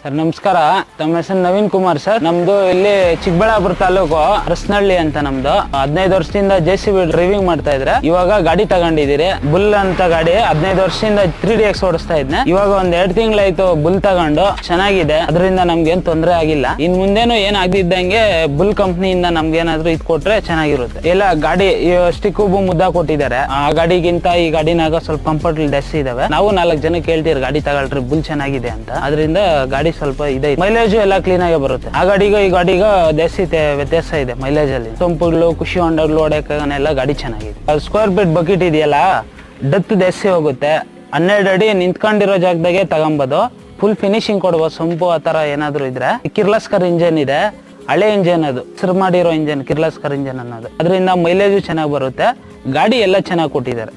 Sir ನಮಸ್ಕಾರ. ತಮ್ಮ ಹೆಸರು ನವೀನ್ ಕುಮಾರ್ ಸರ್. ನಮ್ದು ಇಲ್ಲಿ ಚಿಕ್ಕಬಳ್ಳಾಪುರ ತಾಲೂಕು ಅರಸನಹಳ್ಳಿ ಅಂತ ನಮ್ದು. 15 ವರ್ಷದಿಂದ JCB ಡ್ರೈವಿಂಗ್ ಮಾಡ್ತಾ ಇದ್ರೆ, ಇವಾಗ ಗಾಡಿ ತಗೊಂಡಿದ್ದೀರಿ. ಬುಲ್ ಅಂತ ಗಾಡಿ 15 ವರ್ಷದಿಂದ 3DX ಓಡಿಸ್ತಾ ಇದ್ನೆ. ಇವಾಗ ಒಂದ್ 2 ತಿಂಗಳಾಯ್ತು ಬುಲ್ ತಗೊಂಡು. ಚೆನ್ನಾಗಿದೆ, ಅದರಿಂದ ನಮ್ಗೆ ಏನ್ ತೊಂದರೆ ಆಗಿಲ್ಲ. ಇನ್ ಮುಂದೇನು ಏನ್ ಆಗ್ದಿದ್ದಂಗೆ ಬುಲ್ ಕಂಪ್ನಿಯಿಂದ ನಮ್ಗೆ ಏನಾದ್ರು ಇದ್ ಕೊಟ್ರೆ ಚೆನ್ನಾಗಿರುತ್ತೆ. ಎಲ್ಲ ಗಾಡಿ ಸ್ಟಿಕ್ಕು ಮುದ್ದ ಕೊಟ್ಟಿದ್ದಾರೆ. ಆ ಗಾಡಿಗಿಂತ ಈ ಗಾಡಿನಾಗ ಸ್ವಲ್ಪ ಕಂಫರ್ಟ್ ಜಾಸ್ತಿ ಇದಾವೆ. ನಾವು 4 ಜನ ಕೇಳ್ತೀರಿ ಗಾಡಿ ತಗೊಳ್ರಿ, ಬುಲ್ ಚೆನ್ನಾಗಿದೆ ಅಂತ. ಅದರಿಂದ ಗಾಡಿ ಸ್ವಲ್ಪ ಇದೆ. ಮೈಲೇಜ್ ಎಲ್ಲ ಕ್ಲೀನ್ ಆಗಿ ಬರುತ್ತೆ. ಆ ಗಾಡಿಗ ಈ ಗಾಡಿಗ ಜಾಸ್ತಿ ವ್ಯತ್ಯಾಸ ಇದೆ ಮೈಲೇಜ್ ಅಲ್ಲಿ. ಸೊಂಪುಗಳು, ಖುಷಿ ಹೊಂಡಗಳು ಹೊಡೆಯಲ್ಲ ಗಾಡಿ ಚೆನ್ನಾಗಿದೆ. ಸ್ಕ್ವೇರ್ ಫೀಟ್ ಬಕೆಟ್ ಇದೆಯಲ್ಲ, ಡತ್ ಜಾಸ್ತಿ ಹೋಗುತ್ತೆ. 12 ಅಡಿ ನಿಂತ್ಕೊಂಡಿರೋ ಜಾಗದಾಗೆ ತಗೊಂಬೋದು. ಫುಲ್ ಫಿನಿಶಿಂಗ್ ಕೊಡ್ಬೋದು. ಸೊಂಪು ಆ ತರ ಏನಾದ್ರು ಇದ್ರೆ. ಕಿರ್ಲಸ್ಕರ್ ಇಂಜನ್ ಇದೆ, ಹಳೆ ಇಂಜನ್ ಅದು, ಹೆಸರು ಮಾಡಿರೋ ಇಂಜನ್ ಕಿರ್ಲಸ್ಕರ್ ಇಂಜನ್ ಅನ್ನೋದು. ಅದರಿಂದ ಮೈಲೇಜ್ ಚೆನ್ನಾಗಿ ಬರುತ್ತೆ. ಗಾಡಿ ಎಲ್ಲ ಚೆನ್ನಾಗಿ ಕೊಟ್ಟಿದ್ದಾರೆ.